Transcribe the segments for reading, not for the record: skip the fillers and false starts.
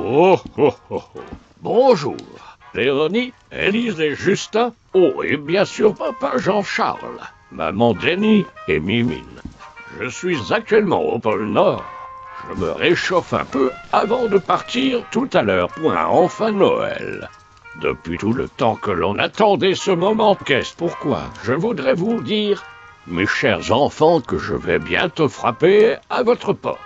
Oh, oh, oh, oh. Bonjour, Léonie, Élise et Justin. Oh, et bien sûr papa Jean-Charles, maman Jenny et Mimine. Je suis actuellement au pôle Nord. Je me réchauffe un peu avant de partir tout à l'heure pour un enfin Noël. Depuis tout le temps que l'on attendait ce moment, qu'est-ce pourquoi je voudrais vous dire, mes chers enfants, que je vais bientôt frapper à votre porte.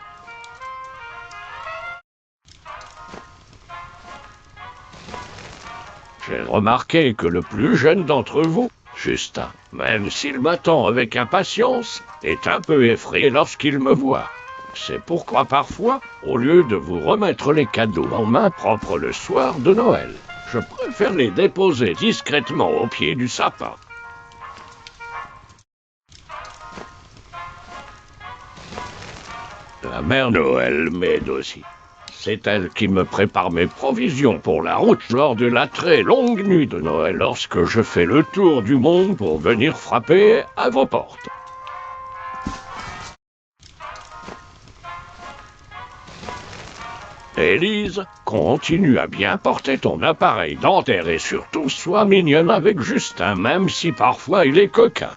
J'ai remarqué que le plus jeune d'entre vous, Justin, même s'il m'attend avec impatience, est un peu effrayé lorsqu'il me voit. C'est pourquoi parfois, au lieu de vous remettre les cadeaux en main propre le soir de Noël, je préfère les déposer discrètement au pied du sapin. La mère Noël m'aide aussi. C'est elle qui me prépare mes provisions pour la route lors de la très longue nuit de Noël lorsque je fais le tour du monde pour venir frapper à vos portes. Élise, continue à bien porter ton appareil dentaire et surtout sois mignonne avec Justin, même si parfois il est coquin.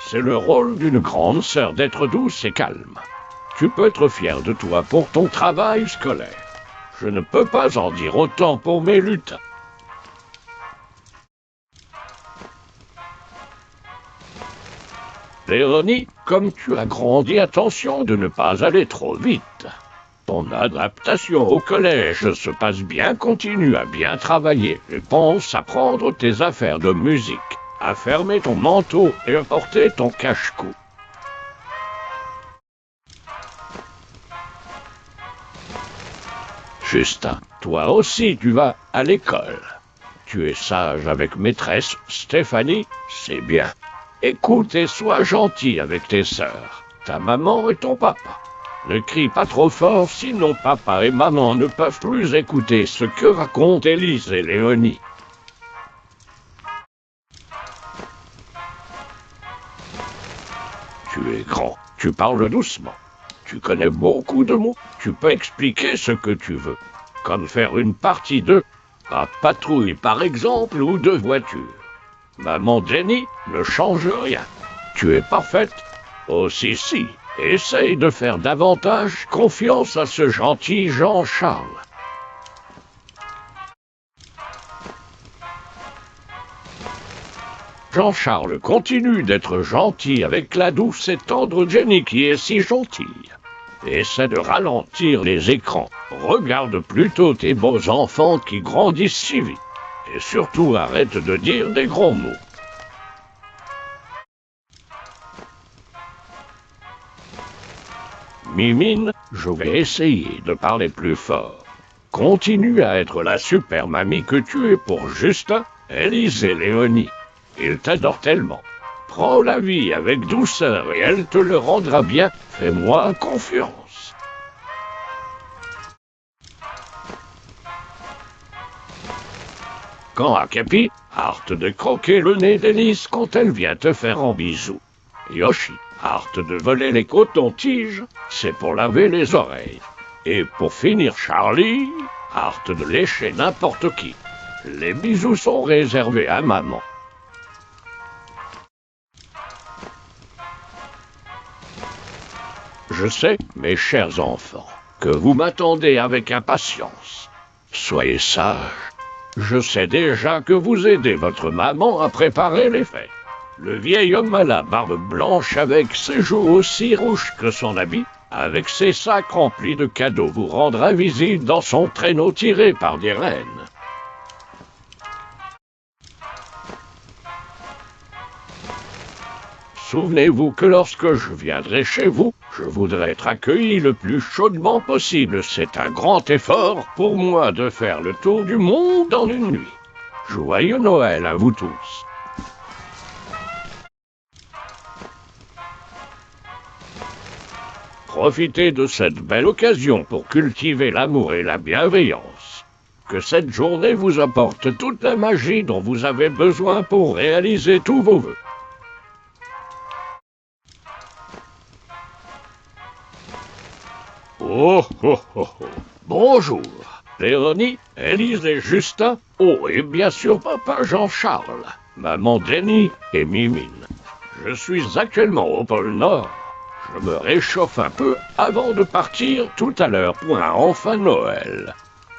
C'est le rôle d'une grande sœur d'être douce et calme. Tu peux être fier de toi pour ton travail scolaire. Je ne peux pas en dire autant pour mes lutins. Léonie, comme tu as grandi, attention de ne pas aller trop vite. Ton adaptation au collège se passe bien, continue à bien travailler et pense à prendre tes affaires de musique, à fermer ton manteau et à porter ton cache-cou. Justin, toi aussi tu vas à l'école. Tu es sage avec maîtresse Stéphanie, c'est bien. Écoute et sois gentil avec tes sœurs, ta maman et ton papa. Ne crie pas trop fort, sinon papa et maman ne peuvent plus écouter ce que racontent Élise et Léonie. Tu es grand, tu parles doucement. Tu connais beaucoup de mots, tu peux expliquer ce que tu veux. Comme faire une partie de à patrouille par exemple ou de voiture. Maman Jenny ne change rien. Tu es parfaite. Oh si, essaye de faire davantage confiance à ce gentil Jean-Charles. Jean-Charles continue d'être gentil avec la douce et tendre Jenny qui est si gentille. Essaie de ralentir les écrans. Regarde plutôt tes beaux enfants qui grandissent si vite. Et surtout arrête de dire des gros mots. Mimine, je vais essayer de parler plus fort. Continue à être la super mamie que tu es pour Justin, Élise et Léonie. Ils t'adorent tellement. Prends la vie avec douceur et elle te le rendra bien. Fais-moi confiance. Quand à Capi, hâte de croquer le nez d'Élise quand elle vient te faire un bisou. Yoshi, hâte de voler les cotons-tiges, c'est pour laver les oreilles. Et pour finir Charlie, hâte de lécher n'importe qui. Les bisous sont réservés à maman. Je sais, mes chers enfants, que vous m'attendez avec impatience. Soyez sages. Je sais déjà que vous aidez votre maman à préparer les fêtes. Le vieil homme à la barbe blanche avec ses joues aussi rouges que son habit, avec ses sacs remplis de cadeaux, vous rendra visite dans son traîneau tiré par des rennes. Souvenez-vous que lorsque je viendrai chez vous, je voudrais être accueilli le plus chaudement possible. C'est un grand effort pour moi de faire le tour du monde en une nuit. Joyeux Noël à vous tous. Profitez de cette belle occasion pour cultiver l'amour et la bienveillance. Que cette journée vous apporte toute la magie dont vous avez besoin pour réaliser tous vos vœux. Oh, oh, oh, oh. Bonjour, Léonie, Élise et Justin. Oh, et bien sûr papa Jean-Charles, maman Denis et Mimine. Je suis actuellement au pôle Nord. Je me réchauffe un peu avant de partir tout à l'heure pour un enfin Noël.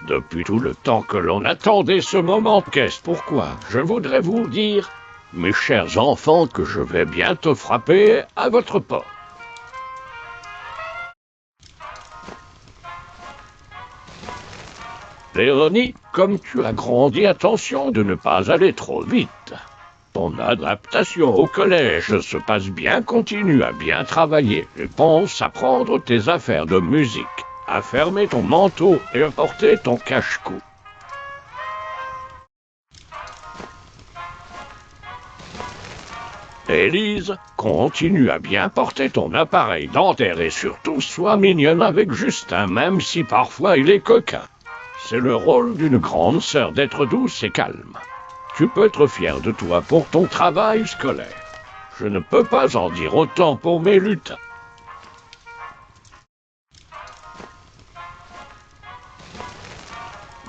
Depuis tout le temps que l'on attendait ce moment, qu'est-ce pourquoi je voudrais vous dire, mes chers enfants, que je vais bientôt frapper à votre porte. Léonie, comme tu as grandi, attention de ne pas aller trop vite. Ton adaptation au collège se passe bien, continue à bien travailler et pense à prendre tes affaires de musique, à fermer ton manteau et à porter ton cache-cou. Élise, continue à bien porter ton appareil dentaire et surtout sois mignonne avec Justin, même si parfois il est coquin. C'est le rôle d'une grande sœur d'être douce et calme. Tu peux être fier de toi pour ton travail scolaire. Je ne peux pas en dire autant pour mes lutins.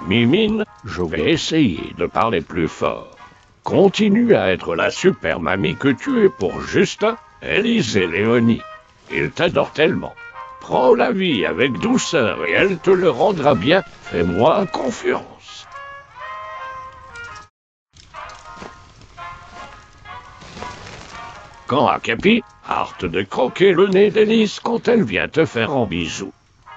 Mimine, je vais essayer de parler plus fort. Continue à être la super mamie que tu es pour Justin, Élise et Léonie. Ils t'adorent tellement. Prends la vie avec douceur et elle te le rendra bien. Fais-moi confiance. Quand à Capi, hâte de croquer le nez d'Élise quand elle vient te faire un bisou.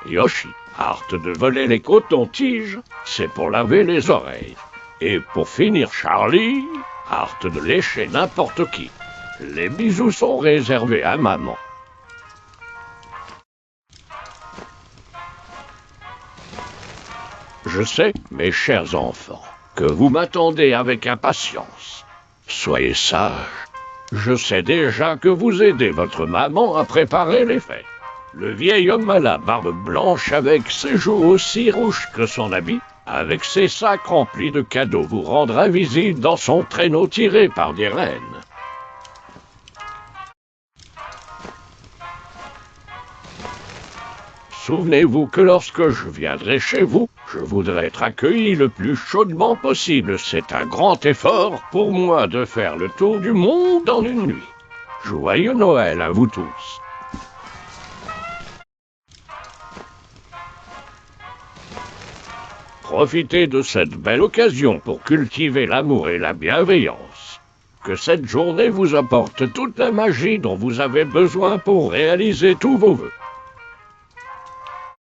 Yoshi, hâte de voler les cotons-tiges, c'est pour laver les oreilles. Et pour finir Charlie, hâte de lécher n'importe qui. Les bisous sont réservés à maman. Je sais, mes chers enfants, que vous m'attendez avec impatience. Soyez sages. Je sais déjà que vous aidez votre maman à préparer les fêtes. Le vieil homme à la barbe blanche avec ses joues aussi rouges que son habit, avec ses sacs remplis de cadeaux, vous rendra visite dans son traîneau tiré par des rennes. Souvenez-vous que lorsque je viendrai chez vous, je voudrais être accueilli le plus chaudement possible. C'est un grand effort pour moi de faire le tour du monde en une nuit. Joyeux Noël à vous tous. Profitez de cette belle occasion pour cultiver l'amour et la bienveillance. Que cette journée vous apporte toute la magie dont vous avez besoin pour réaliser tous vos vœux.